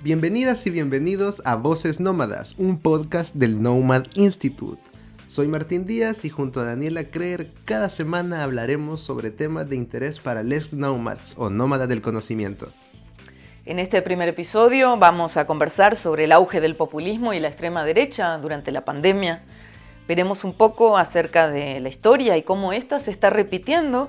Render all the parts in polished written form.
Bienvenidas y bienvenidos a Voces Nómadas, un podcast del Nomad Institute. Soy Martín Díaz y junto a Daniela Creer cada semana hablaremos sobre temas de interés para les nomads o nómadas del conocimiento. En este primer episodio vamos a conversar sobre el auge del populismo y la extrema derecha durante la pandemia. Veremos un poco acerca de la historia y cómo ésta se está repitiendo.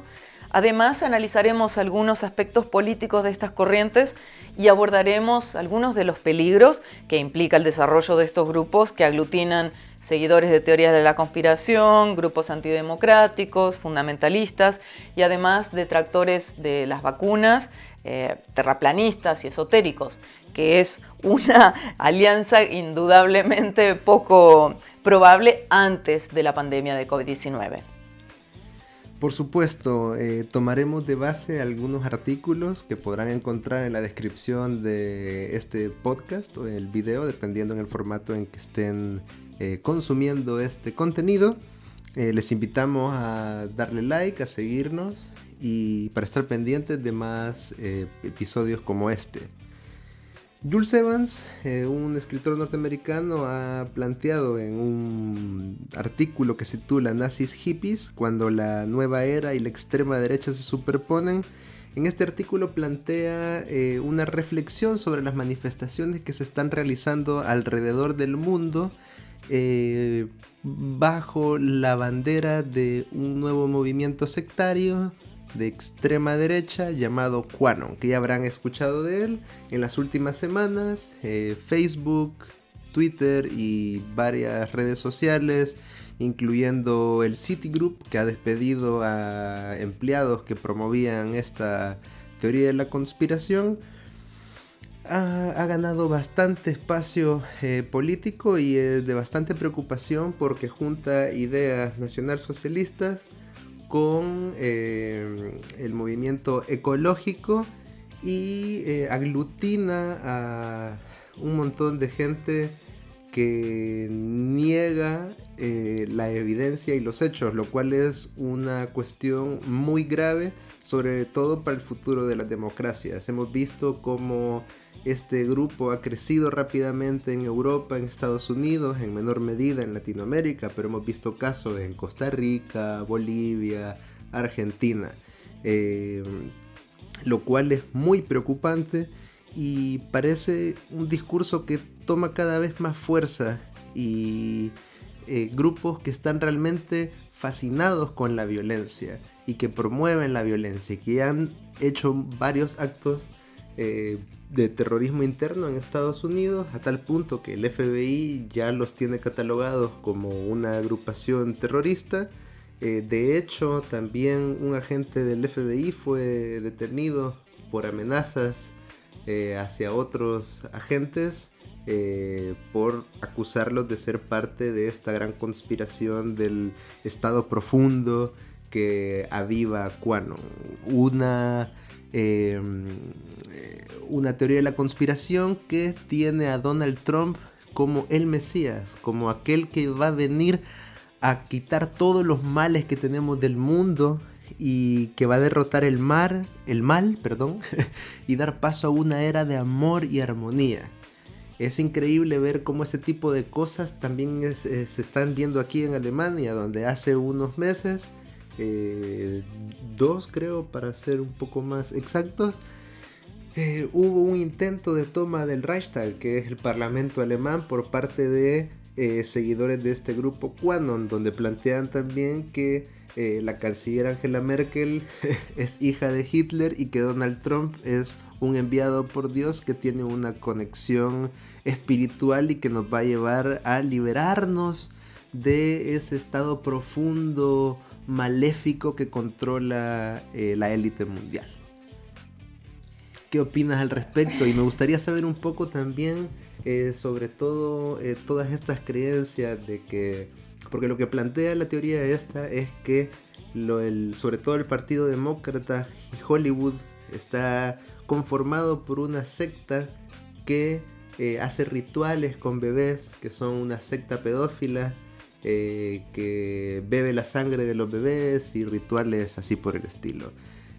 Además, analizaremos algunos aspectos políticos de estas corrientes y abordaremos algunos de los peligros que implica el desarrollo de estos grupos que aglutinan seguidores de teorías de la conspiración, grupos antidemocráticos, fundamentalistas y además detractores de las vacunas, terraplanistas y esotéricos, que es una alianza indudablemente poco probable antes de la pandemia de COVID-19. Por supuesto, tomaremos de base algunos artículos que podrán encontrar en la descripción de este podcast o el video, dependiendo en el formato en que estén consumiendo este contenido. Les invitamos a darle like, a seguirnos y para estar pendientes de más episodios como este. Jules Evans, un escritor norteamericano, ha planteado en un artículo que se titula Nazis Hippies, cuando la nueva era y la extrema derecha se superponen. En este artículo plantea una reflexión sobre las manifestaciones que se están realizando alrededor del mundo bajo la bandera de un nuevo movimiento sectario de extrema derecha llamado QAnon, que ya habrán escuchado de él en las últimas semanas. Facebook, Twitter y varias redes sociales, incluyendo el Citigroup, que ha despedido a empleados que promovían esta teoría de la conspiración, ha ganado bastante espacio político y es de bastante preocupación porque junta ideas nacionalsocialistas con el movimiento ecológico y aglutina a un montón de gente que niega la evidencia y los hechos, lo cual es una cuestión muy grave, sobre todo para el futuro de las democracias. Hemos visto cómo este grupo ha crecido rápidamente en Europa, en Estados Unidos, en menor medida en Latinoamérica, pero hemos visto casos en Costa Rica, Bolivia, Argentina, lo cual es muy preocupante y parece un discurso que toma cada vez más fuerza y grupos que están realmente fascinados con la violencia y que promueven la violencia y que han hecho varios actos de terrorismo interno en Estados Unidos, a tal punto que el FBI ya los tiene catalogados como una agrupación terrorista. De hecho, también un agente del FBI fue detenido por amenazas hacia otros agentes por acusarlos de ser parte de esta gran conspiración del Estado Profundo que aviva QAnon, una teoría de la conspiración que tiene a Donald Trump como el Mesías, como aquel que va a venir a quitar todos los males que tenemos del mundo y que va a derrotar el mal, y dar paso a una era de amor y armonía. Es increíble ver cómo ese tipo de cosas también se están viendo aquí en Alemania, donde hace unos meses, 2 creo para ser un poco más exactos, hubo un intento de toma del Reichstag, que es el parlamento alemán, por parte de seguidores de este grupo QAnon, donde plantean también que la canciller Angela Merkel es hija de Hitler y que Donald Trump es un enviado por Dios que tiene una conexión espiritual y que nos va a llevar a liberarnos de ese estado profundo, maléfico que controla la élite mundial. ¿Qué opinas al respecto? Y me gustaría saber un poco también sobre todo todas estas creencias de que, porque lo que plantea la teoría esta es que sobre todo el Partido Demócrata y Hollywood está conformado por una secta que hace rituales con bebés, que son una secta pedófila, que bebe la sangre de los bebés y rituales así por el estilo.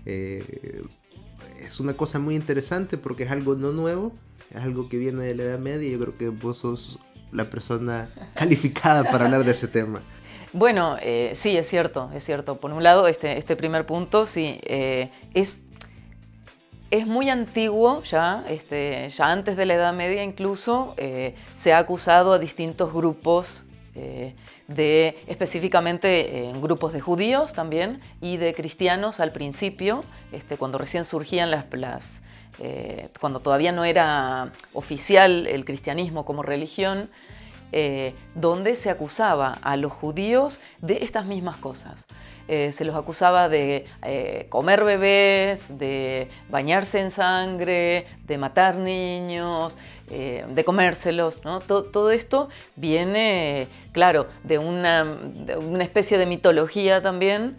Es una cosa muy interesante porque es algo no nuevo, es algo que viene de la Edad Media y yo creo que vos sos la persona calificada para hablar de ese tema. Bueno, sí, es cierto. Por un lado, este primer punto, sí, es muy antiguo ya, ya antes de la Edad Media incluso, se ha acusado a distintos grupos, específicamente grupos de judíos también y de cristianos al principio, cuando recién surgían cuando todavía no era oficial el cristianismo como religión, donde se acusaba a los judíos de estas mismas cosas. Se los acusaba de comer bebés, de bañarse en sangre, de matar niños, de comérselos, ¿no? Todo esto viene, claro, de una especie de mitología también,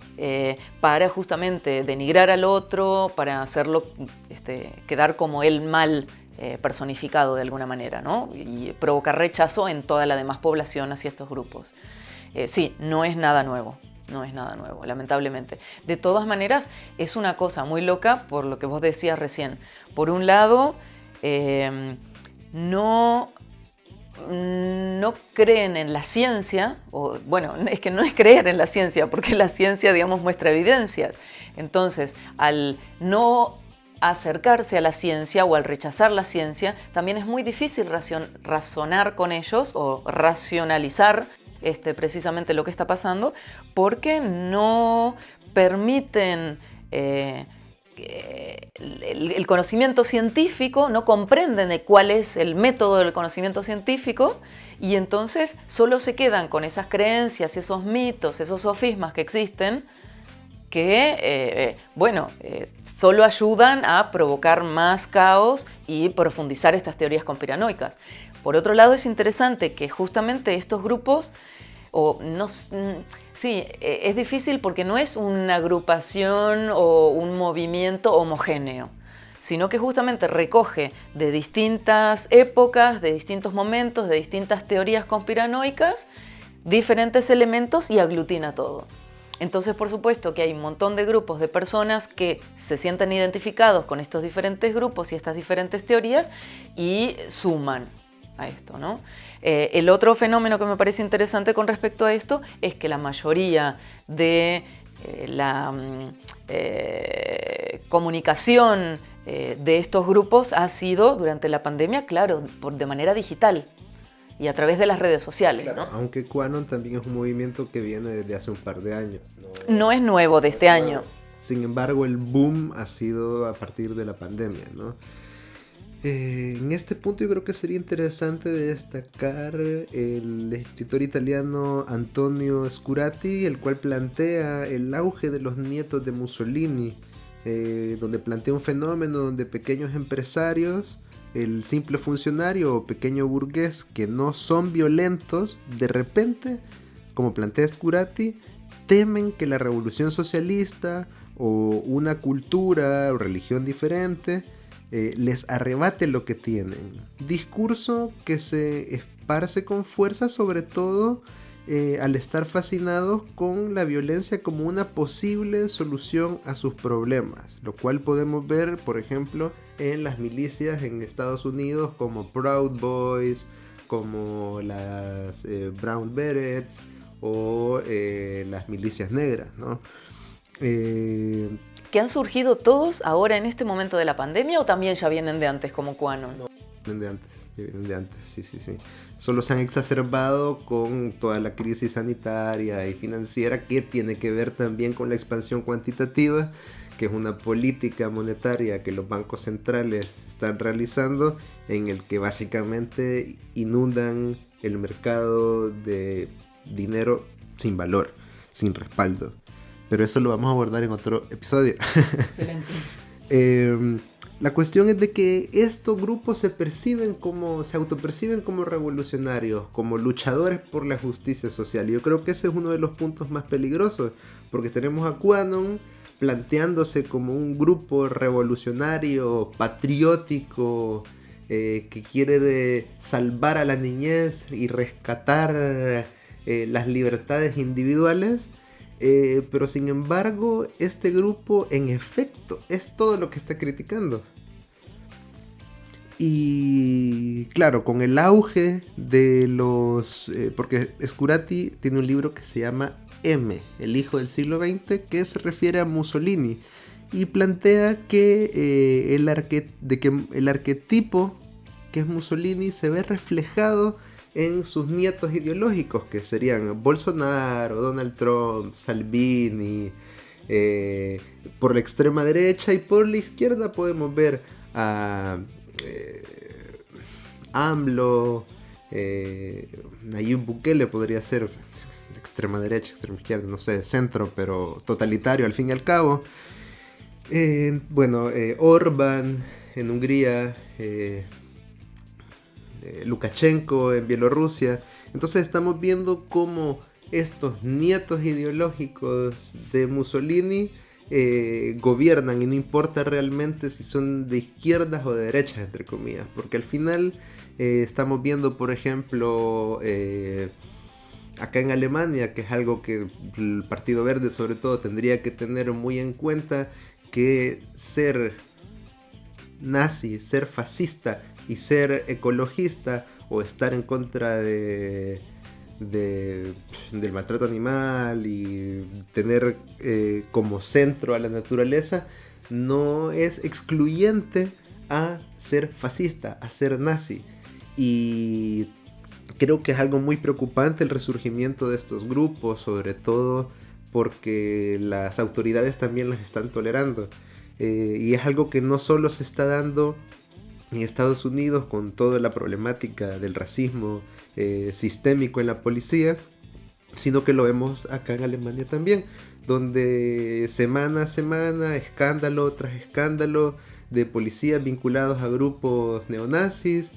para justamente denigrar al otro, para hacerlo quedar como el mal personificado de alguna manera, ¿no? Y provocar rechazo en toda la demás población hacia estos grupos. Sí, no es nada nuevo, lamentablemente. De todas maneras, es una cosa muy loca por lo que vos decías recién. Por un lado, no creen en la ciencia, o bueno, es que no es creer en la ciencia, porque la ciencia, digamos, muestra evidencias. Entonces, al no acercarse a la ciencia o al rechazar la ciencia, también es muy difícil razonar con ellos o racionalizar precisamente lo que está pasando, porque no permiten el conocimiento científico, no comprenden de cuál es el método del conocimiento científico, y entonces solo se quedan con esas creencias, esos mitos, esos sofismas que existen, que, solo ayudan a provocar más caos y profundizar estas teorías conspiranoicas. Por otro lado, es interesante que justamente estos grupos, es difícil porque no es una agrupación o un movimiento homogéneo, sino que justamente recoge de distintas épocas, de distintos momentos, de distintas teorías conspiranoicas, diferentes elementos y aglutina todo. Entonces, por supuesto que hay un montón de grupos de personas que se sienten identificados con estos diferentes grupos y estas diferentes teorías y suman a esto, ¿no? El otro fenómeno que me parece interesante con respecto a esto es que la mayoría de la comunicación de estos grupos ha sido durante la pandemia, claro, de manera digital y a través de las redes sociales, claro, ¿no? Aunque QAnon también es un movimiento que viene desde hace un par de años. No es nuevo de este año. Sin embargo, el boom ha sido a partir de la pandemia, ¿no? En este punto yo creo que sería interesante destacar el escritor italiano Antonio Scurati, el cual plantea el auge de los nietos de Mussolini, donde plantea un fenómeno donde pequeños empresarios, el simple funcionario o pequeño burgués que no son violentos, de repente, como plantea Scurati, temen que la revolución socialista o una cultura o religión diferente les arrebate lo que tienen. Discurso que se esparce con fuerza, sobre todo al estar fascinados con la violencia como una posible solución a sus problemas, lo cual podemos ver, por ejemplo, en las milicias en Estados Unidos como Proud Boys, como las Brown Berets o las milicias negras, ¿no? ¿Que han surgido todos ahora en este momento de la pandemia o también ya vienen de antes como QAnon? No, vienen de antes, sí. Solo se han exacerbado con toda la crisis sanitaria y financiera, que tiene que ver también con la expansión cuantitativa, que es una política monetaria que los bancos centrales están realizando, en el que básicamente inundan el mercado de dinero sin valor, sin respaldo. Pero eso lo vamos a abordar en otro episodio. Excelente. La cuestión es de que estos grupos se autoperciben como revolucionarios, como luchadores por la justicia social. Y yo creo que ese es uno de los puntos más peligrosos, porque tenemos a QAnon planteándose como un grupo revolucionario, patriótico, que quiere salvar a la niñez y rescatar las libertades individuales. Pero sin embargo, este grupo en efecto es todo lo que está criticando. Y claro, con el auge de los... porque Scurati tiene un libro que se llama M, el hijo del siglo XX, que se refiere a Mussolini. Y plantea que, el arquetipo que es Mussolini se ve reflejado en sus nietos ideológicos, que serían Bolsonaro, Donald Trump, Salvini. Por la extrema derecha y por la izquierda podemos ver a AMLO, Nayib Bukele podría ser extrema derecha, extrema izquierda, no sé, centro, pero totalitario al fin y al cabo. Orbán en Hungría, Lukashenko en Bielorrusia. Entonces estamos viendo cómo estos nietos ideológicos de Mussolini gobiernan, y no importa realmente si son de izquierdas o de derechas, entre comillas, porque al final estamos viendo, por ejemplo, acá en Alemania, que es algo que el Partido Verde sobre todo tendría que tener muy en cuenta, que ser nazi, ser fascista y ser ecologista o estar en contra del maltrato animal y tener como centro a la naturaleza no es excluyente a ser fascista, a ser nazi. Y creo que es algo muy preocupante el resurgimiento de estos grupos, sobre todo porque las autoridades también los están tolerando. Y es algo que no solo se está dando en Estados Unidos con toda la problemática del racismo sistémico en la policía, sino que lo vemos acá en Alemania también, donde semana a semana, escándalo tras escándalo de policías vinculados a grupos neonazis,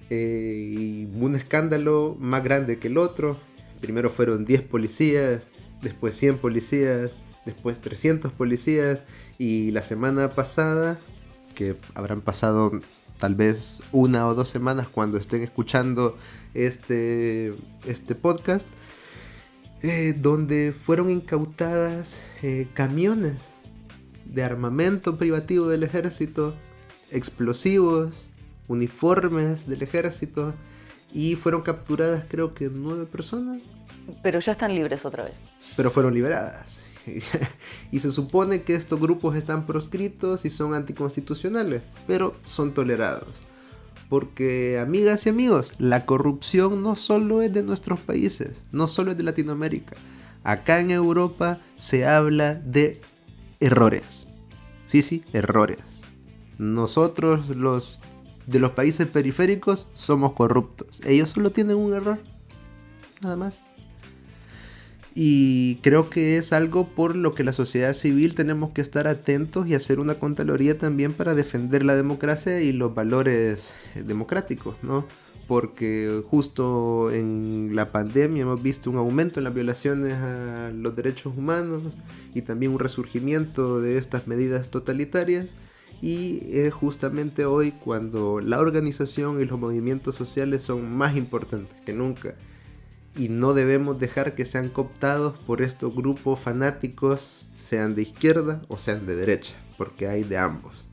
y un escándalo más grande que el otro. Primero fueron 10 policías, después 100 policías, después 300 policías, y la semana pasada, que habrán pasado tal vez 1 o 2 semanas cuando estén escuchando este podcast, donde fueron incautadas camiones de armamento privativo del ejército, explosivos, uniformes del ejército, y fueron capturadas creo que 9 personas. Pero ya están libres otra vez. Pero fueron liberadas. Y se supone que estos grupos están proscritos y son anticonstitucionales, pero son tolerados. Porque, amigas y amigos, la corrupción no solo es de nuestros países, no solo es de Latinoamérica. Acá en Europa se habla de errores. Sí, errores. Nosotros, los de los países periféricos, somos corruptos. Ellos solo tienen un error, nada más. Y creo que es algo por lo que la sociedad civil tenemos que estar atentos y hacer una contraloría también para defender la democracia y los valores democráticos, ¿no? Porque justo en la pandemia hemos visto un aumento en las violaciones a los derechos humanos y también un resurgimiento de estas medidas totalitarias. Y es justamente hoy cuando la organización y los movimientos sociales son más importantes que nunca. Y no debemos dejar que sean cooptados por estos grupos fanáticos, sean de izquierda o sean de derecha, porque hay de ambos.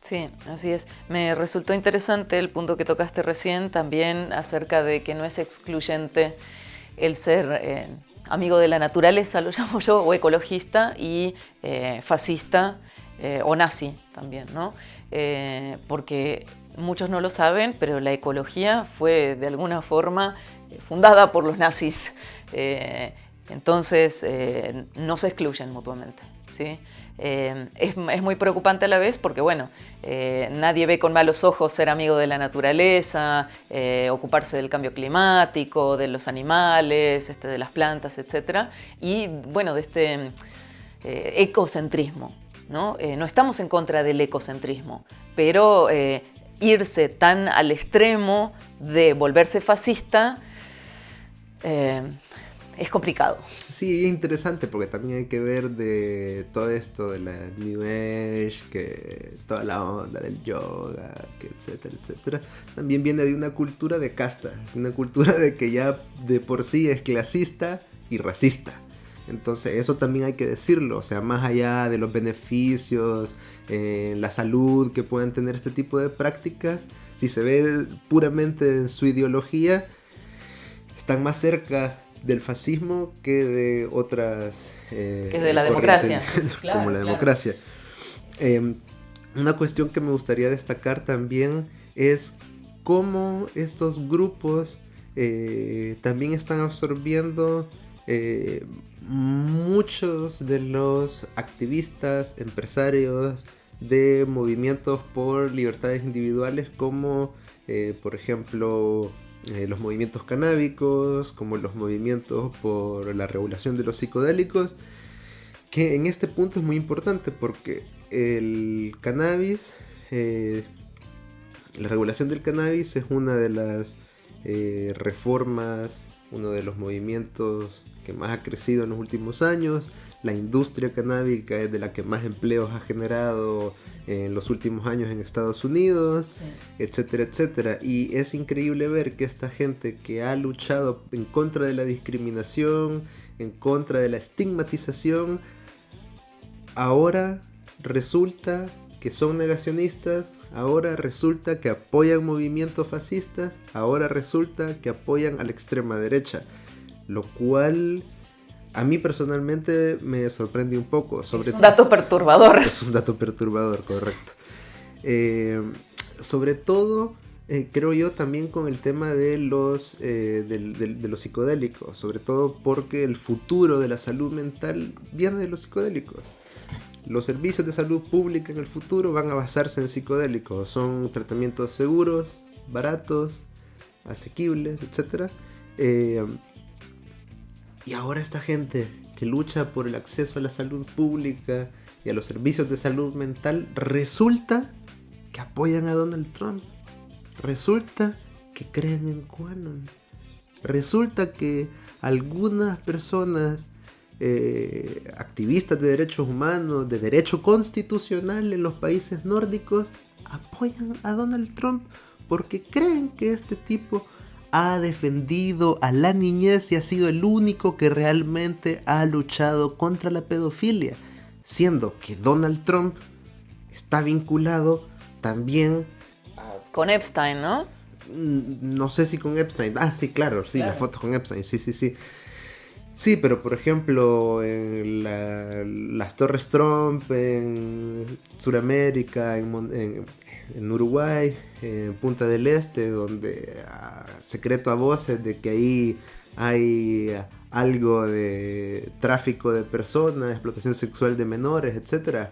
Sí, así es. Me resultó interesante el punto que tocaste recién, también acerca de que no es excluyente el ser amigo de la naturaleza, lo llamo yo, o ecologista, y fascista o nazi también, ¿no? Porque muchos no lo saben, pero la ecología fue de alguna forma fundada por los nazis. Entonces no se excluyen mutuamente, ¿sí? Es muy preocupante a la vez porque, bueno, nadie ve con malos ojos ser amigo de la naturaleza, ocuparse del cambio climático, de los animales, de las plantas, etc. Y, bueno, de este ecocentrismo, ¿no? No estamos en contra del ecocentrismo, pero irse tan al extremo de volverse fascista es complicado. Sí, es interesante porque también hay que ver de todo esto de la New Age, que toda la onda del yoga, que etcétera, etcétera, también viene de una cultura de casta, una cultura de que ya de por sí es clasista y racista. Entonces eso también hay que decirlo, o sea, más allá de los beneficios, la salud que pueden tener este tipo de prácticas, si se ve puramente en su ideología, están más cerca del fascismo que de otras que es de la democracia, como la democracia. Una cuestión que me gustaría destacar también es cómo estos grupos también están absorbiendo muchos de los activistas, empresarios de movimientos por libertades individuales como por ejemplo los movimientos canábicos, como los movimientos por la regulación de los psicodélicos, que en este punto es muy importante porque el cannabis, la regulación del cannabis es una de las reformas, uno de los movimientos que más ha crecido en los últimos años. La industria canábica es de la que más empleos ha generado en los últimos años en Estados Unidos, sí, etcétera, etcétera. Y es increíble ver que esta gente que ha luchado en contra de la discriminación, en contra de la estigmatización, ahora resulta que son negacionistas, ahora resulta que apoyan movimientos fascistas, ahora resulta que apoyan a la extrema derecha, lo cual a mí personalmente me sorprende un poco. Es un dato perturbador. Es un dato perturbador, correcto. Sobre todo, creo yo también con el tema de los psicodélicos, sobre todo porque el futuro de la salud mental viene de los psicodélicos. Los servicios de salud pública en el futuro van a basarse en psicodélicos. Son tratamientos seguros, baratos, asequibles, etc. Y ahora esta gente que lucha por el acceso a la salud pública y a los servicios de salud mental, resulta que apoyan a Donald Trump. Resulta que creen en QAnon. Resulta que algunas personas activistas de derechos humanos, de derecho constitucional en los países nórdicos, apoyan a Donald Trump porque creen que este tipo ha defendido a la niñez y ha sido el único que realmente ha luchado contra la pedofilia, siendo que Donald Trump está vinculado también con Epstein, ¿no? No sé si con Epstein. Ah, sí, claro, sí, claro. Las fotos con Epstein, sí. Sí, pero por ejemplo, en las Torres Trump, en Sudamérica, en Uruguay, en Punta del Este, donde secreto a voces de que ahí hay algo de tráfico de personas, explotación sexual de menores, etc.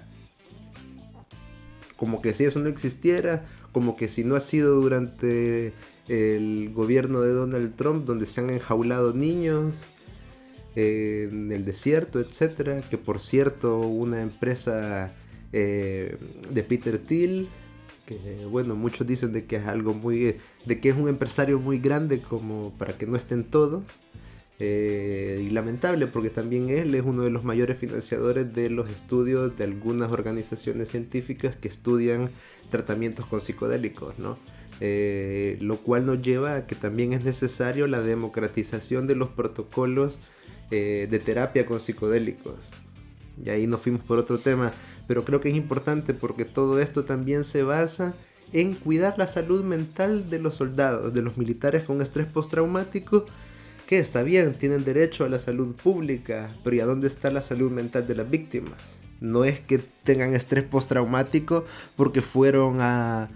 Como que si eso no existiera, como que si no ha sido durante el gobierno de Donald Trump, donde se han enjaulado niños en el desierto, etcétera, que por cierto una empresa de Peter Thiel, que bueno, muchos dicen de que es de que es un empresario muy grande como para que no esté en todo, y lamentable porque también él es uno de los mayores financiadores de los estudios de algunas organizaciones científicas que estudian tratamientos con psicodélicos, ¿no? Lo cual nos lleva a que también es necesario la democratización de los protocolos de terapia con psicodélicos. Y ahí nos fuimos por otro tema, pero creo que es importante porque todo esto también se basa en cuidar la salud mental de los soldados, de los militares con estrés postraumático, que está bien, tienen derecho a la salud pública, pero ¿y a dónde está la salud mental de las víctimas? No es que tengan estrés postraumático porque fueron a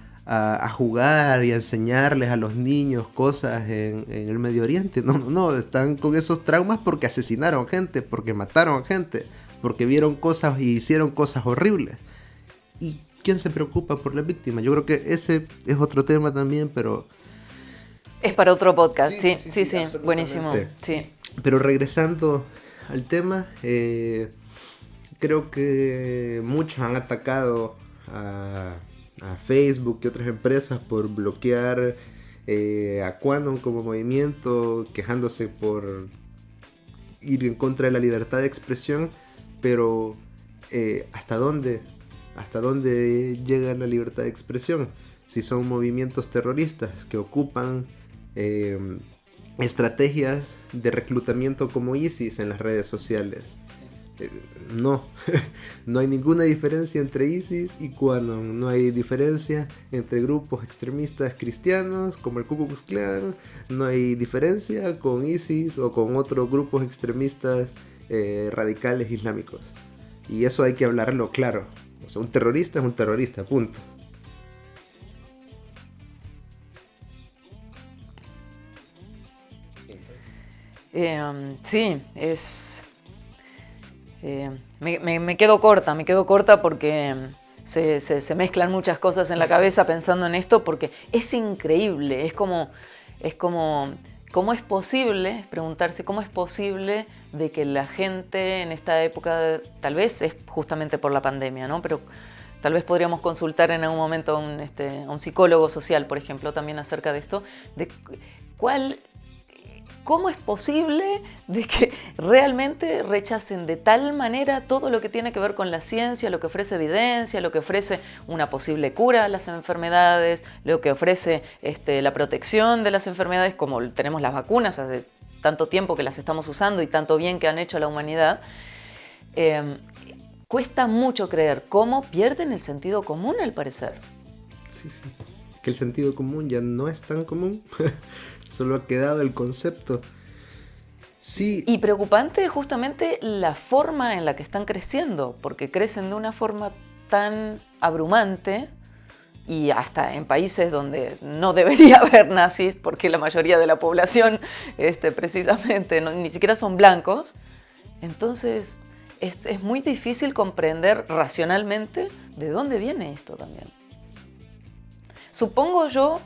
jugar y a enseñarles a los niños cosas en el Medio Oriente. No, están con esos traumas porque asesinaron gente, porque mataron gente, porque vieron cosas y hicieron cosas horribles. ¿Y quién se preocupa por las víctimas? Yo creo que ese es otro tema también, pero... Es para otro podcast, sí, buenísimo. Sí. Pero regresando al tema, creo que muchos han atacado a Facebook y otras empresas por bloquear a QAnon como movimiento, quejándose por ir en contra de la libertad de expresión, pero ¿hasta dónde llega la libertad de expresión? Si son movimientos terroristas que ocupan estrategias de reclutamiento como ISIS en las redes sociales. No, no hay ninguna diferencia entre ISIS y QAnon, no hay diferencia entre grupos extremistas cristianos como el Ku Klux Klan, no hay diferencia con ISIS o con otros grupos extremistas radicales islámicos. Y eso hay que hablarlo claro. O sea, un terrorista es un terrorista, punto. Sí, es... me quedo corta porque se mezclan muchas cosas en la cabeza pensando en esto, porque es increíble, es como ¿cómo es posible, preguntarse cómo es posible de que la gente en esta época, tal vez es justamente por la pandemia, ¿no? Pero tal vez podríamos consultar en algún momento a un psicólogo social, por ejemplo, también acerca de esto, de ¿cómo es posible de que realmente rechacen de tal manera todo lo que tiene que ver con la ciencia, lo que ofrece evidencia, lo que ofrece una posible cura a las enfermedades, lo que ofrece la protección de las enfermedades, como tenemos las vacunas hace tanto tiempo que las estamos usando y tanto bien que han hecho a la humanidad? Cuesta mucho creer cómo pierden el sentido común, al parecer. Sí. Que el sentido común ya no es tan común. Solo ha quedado el concepto. Sí. Y preocupante justamente la forma en la que están creciendo, porque crecen de una forma tan abrumante, y hasta en países donde no debería haber nazis, porque la mayoría de la población precisamente ni siquiera son blancos. Entonces es muy difícil comprender racionalmente de dónde viene esto también. Supongo yo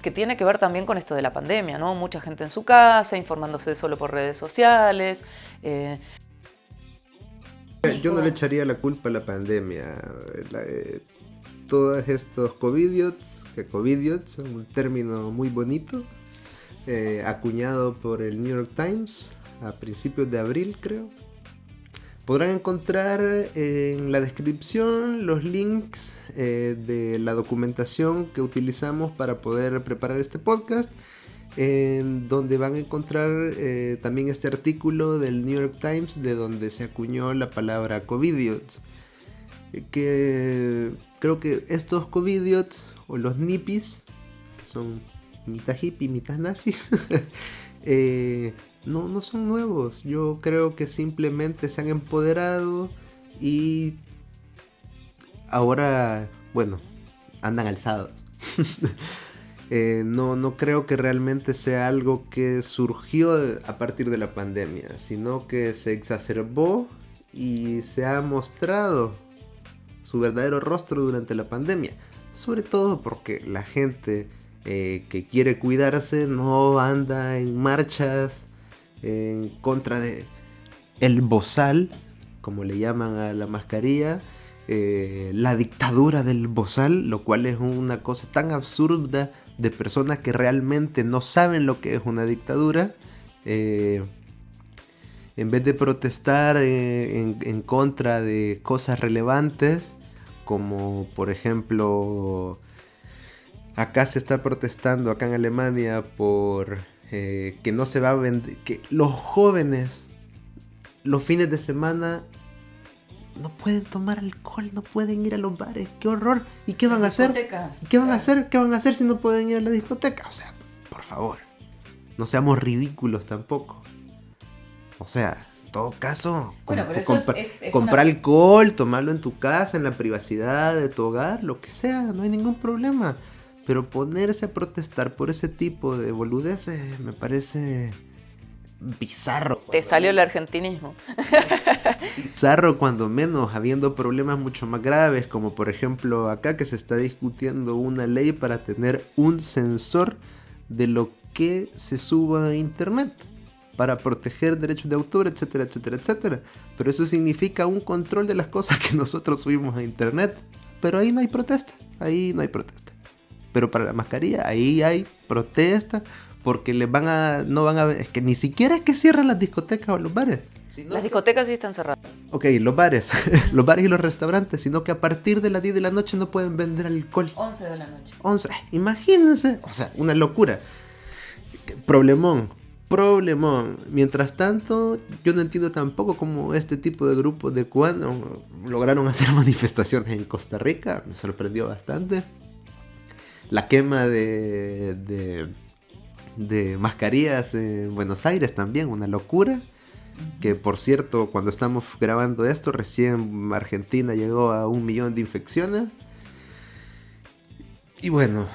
que tiene que ver también con esto de la pandemia, ¿no? Mucha gente en su casa, informándose solo por redes sociales. Yo no le echaría la culpa a la pandemia. Todos estos covidiots, un término muy bonito, acuñado por el New York Times a principios de abril, creo. Podrán encontrar en la descripción los links de la documentación que utilizamos para poder preparar este podcast, en donde van a encontrar también este artículo del New York Times de donde se acuñó la palabra covidiots. Que creo que estos covidiots o los nippies, que son mitad hippie, mitad nazi, no son nuevos. Yo creo que simplemente se han empoderado y ahora, bueno, andan alzados. No creo que realmente sea algo que surgió a partir de la pandemia, sino que se exacerbó y se ha mostrado su verdadero rostro durante la pandemia. Sobre todo porque la gente que quiere cuidarse no anda en marchas en contra de el bozal, como le llaman a la mascarilla, la dictadura del bozal, lo cual es una cosa tan absurda de personas que realmente no saben lo que es una dictadura. En vez de protestar en contra de cosas relevantes, como por ejemplo acá se está protestando, acá en Alemania, por que no se va a vender, que los jóvenes los fines de semana no pueden tomar alcohol, no pueden ir a los bares. ¡Qué horror! ¿Y qué van a hacer? ¿Qué van a hacer? ¿Qué van a hacer si no pueden ir a la discoteca? O sea, por favor, no seamos ridículos tampoco. O sea, en todo caso, bueno, pero comprar alcohol, tomarlo en tu casa, en la privacidad de tu hogar, lo que sea, no hay ningún problema. Pero ponerse a protestar por ese tipo de boludeces me parece bizarro. Te salió el argentinismo. Bizarro cuando menos, habiendo problemas mucho más graves, como por ejemplo acá que se está discutiendo una ley para tener un sensor de lo que se suba a internet, para proteger derechos de autor, etcétera, etcétera, etcétera. Pero eso significa un control de las cosas que nosotros subimos a internet. Pero ahí no hay protesta, Pero para la mascarilla, ahí hay protesta, porque no van a, es que ni siquiera es que cierran las discotecas o los bares. Las discotecas sí están cerradas. Ok, los bares y los restaurantes, sino que a partir de las 10 de la noche no pueden vender alcohol. 11 de la noche. 11, imagínense, o sea, una locura. Problemón. problemón. Mientras tanto, yo no entiendo tampoco cómo este tipo de grupos de QAnon lograron hacer manifestaciones en Costa Rica. Me sorprendió bastante. La quema de mascarillas en Buenos Aires también, una locura. Que por cierto, cuando estamos grabando esto, recién Argentina llegó a 1 millón de infecciones. Y bueno,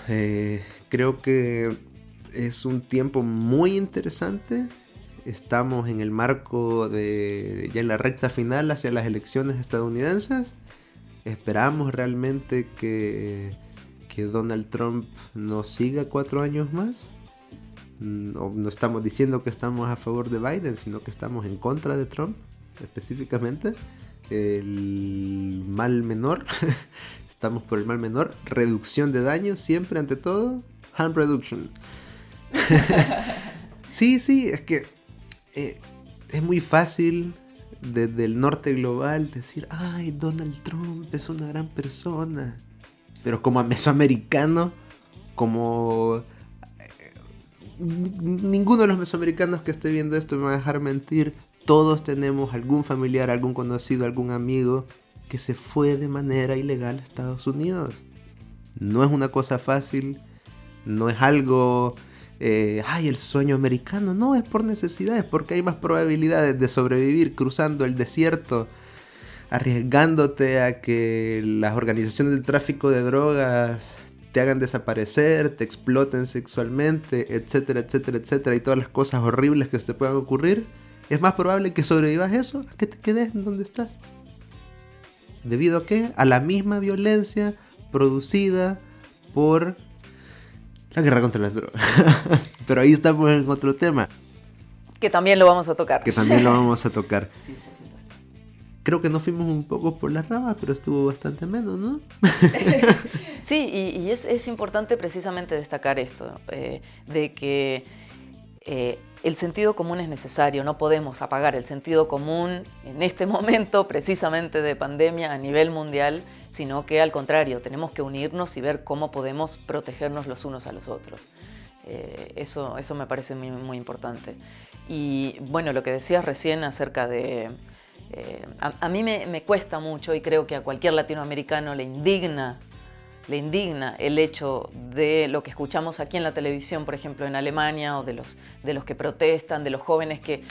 creo que es un tiempo muy interesante. Estamos en el marco de ya en la recta final hacia las elecciones estadounidenses. Esperamos realmente que Donald Trump nos siga 4 años más. No estamos diciendo que estamos a favor de Biden, sino que estamos en contra de Trump, específicamente. El mal menor, estamos por el mal menor. Reducción de daños, siempre ante todo. Harm reduction. Sí, es que es muy fácil desde el norte global decir, ay, Donald Trump es una gran persona. Pero como mesoamericano, como... ninguno de los mesoamericanos que esté viendo esto me va a dejar mentir. Todos tenemos algún familiar, algún conocido, algún amigo que se fue de manera ilegal a Estados Unidos. No es una cosa fácil, no es algo... el sueño americano. No, es por necesidades, porque hay más probabilidades de sobrevivir cruzando el desierto, arriesgándote a que las organizaciones del tráfico de drogas te hagan desaparecer, te exploten sexualmente, etcétera, etcétera, etcétera, y todas las cosas horribles que te puedan ocurrir. Es más probable que sobrevivas eso a que te quedes en donde estás. ¿Debido a qué? A la misma violencia producida por la guerra contra las drogas. Pero ahí estamos en otro tema. Que también lo vamos a tocar. Sí, por supuesto. Creo que nos fuimos un poco por las ramas, pero estuvo bastante menos, ¿no? Sí, y es importante precisamente destacar esto, de que el sentido común es necesario, no podemos apagar el sentido común en este momento precisamente de pandemia a nivel mundial, sino que al contrario, tenemos que unirnos y ver cómo podemos protegernos los unos a los otros. Eso me parece muy, muy importante. Y bueno, lo que decías recién acerca de... a mí me cuesta mucho, y creo que a cualquier latinoamericano le indigna el hecho de lo que escuchamos aquí en la televisión, por ejemplo en Alemania, o de los que protestan, de los jóvenes que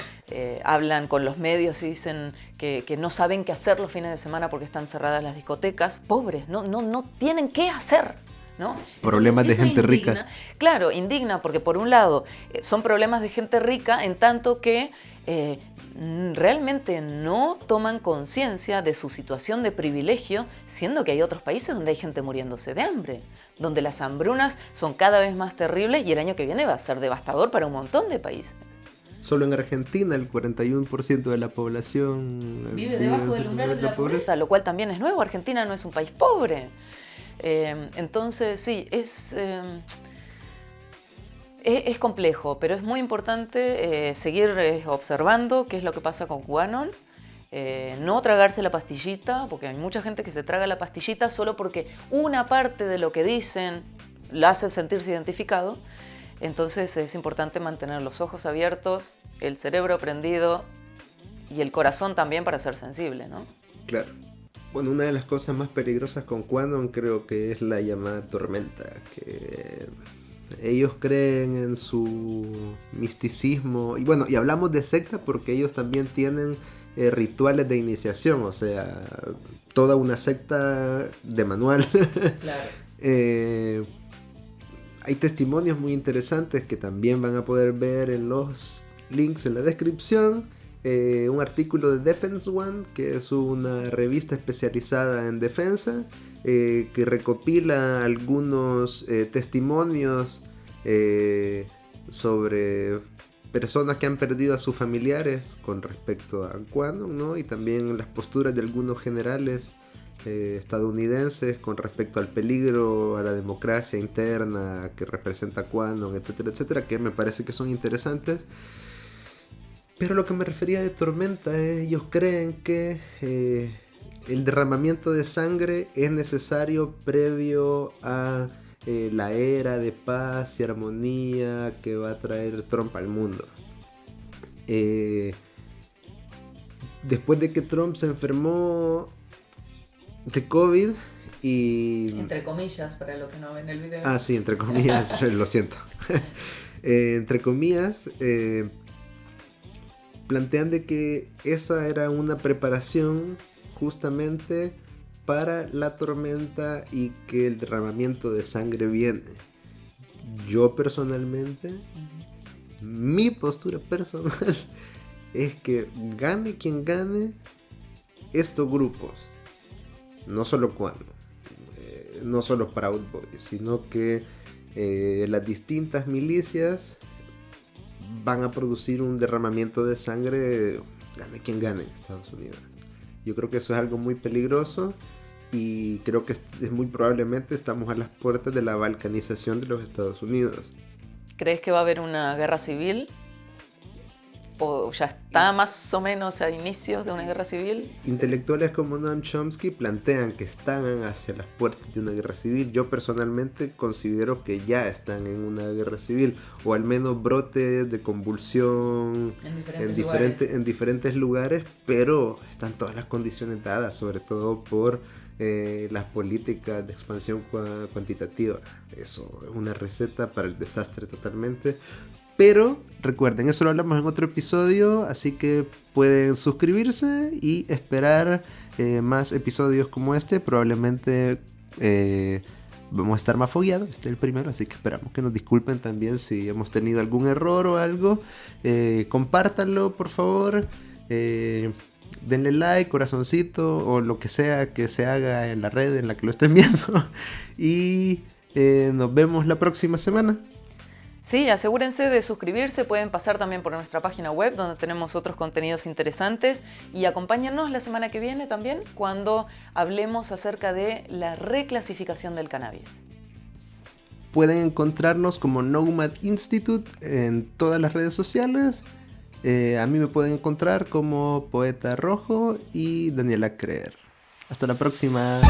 hablan con los medios y dicen que no saben qué hacer los fines de semana porque están cerradas las discotecas. Pobres, no tienen qué hacer, ¿no? Problemas de gente indigna, rica. Claro, indigna porque por un lado son problemas de gente rica, en tanto que realmente no toman conciencia de su situación de privilegio, siendo que hay otros países donde hay gente muriéndose de hambre, donde las hambrunas son cada vez más terribles, y el año que viene va a ser devastador para un montón de países. Solo en Argentina el 41% de la población vive debajo del umbral de la pobreza, lo cual también es nuevo. Argentina no es un país pobre. Entonces sí, es complejo, pero es muy importante seguir observando qué es lo que pasa con QAnon. No tragarse la pastillita, porque hay mucha gente que se traga la pastillita solo porque una parte de lo que dicen la hace sentirse identificado. Entonces es importante mantener los ojos abiertos, el cerebro prendido y el corazón también para ser sensible, ¿no? Claro. Bueno, una de las cosas más peligrosas con QAnon creo que es la llamada tormenta, que ellos creen en su misticismo. Y bueno, y hablamos de secta porque ellos también tienen rituales de iniciación, o sea, toda una secta de manual. Claro. Hay testimonios muy interesantes que también van a poder ver en los links en la descripción. Un artículo de Defense One, que es una revista especializada en defensa, que recopila algunos testimonios sobre personas que han perdido a sus familiares con respecto a QAnon, ¿no? Y también las posturas de algunos generales estadounidenses con respecto al peligro a la democracia interna que representa QAnon, etcétera, etcétera, que me parece que son interesantes. Pero lo que me refería de tormenta es, ellos creen que el derramamiento de sangre es necesario previo a la era de paz y armonía que va a traer Trump al mundo. Después de que Trump se enfermó de COVID y... Entre comillas, para los que no ven el video. Ah, sí, entre comillas, lo siento. Entre comillas, plantean de que esa era una preparación justamente para la tormenta y que el derramamiento de sangre viene. Yo personalmente, mi postura personal es que gane quien gane, estos grupos, no solo Quanon, no solo Proud Boys, sino que las distintas milicias van a producir un derramamiento de sangre, gane quien gane en Estados Unidos. Yo creo que eso es algo muy peligroso y creo que es muy probablemente estamos a las puertas de la balcanización de los Estados Unidos. ¿Crees que va a haber una guerra civil? ¿O ya está más o menos a inicios de una guerra civil? Intelectuales como Noam Chomsky plantean que están hacia las puertas de una guerra civil. Yo personalmente considero que ya están en una guerra civil, o al menos brotes de convulsión en diferentes lugares, pero están todas las condiciones dadas, sobre todo por las políticas de expansión cuantitativa. Eso es una receta para el desastre totalmente. Pero recuerden, eso lo hablamos en otro episodio, así que pueden suscribirse y esperar más episodios como este. Probablemente vamos a estar más fogueados, este es el primero, así que esperamos que nos disculpen también si hemos tenido algún error o algo. Compártanlo, por favor. Denle like, corazoncito o lo que sea que se haga en la red en la que lo estén viendo. Y nos vemos la próxima semana. Sí, asegúrense de suscribirse, pueden pasar también por nuestra página web donde tenemos otros contenidos interesantes y acompáñanos la semana que viene también cuando hablemos acerca de la reclasificación del cannabis. Pueden encontrarnos como Nomad Institute en todas las redes sociales. A mí me pueden encontrar como Poeta Rojo y Daniela Creer. Hasta la próxima.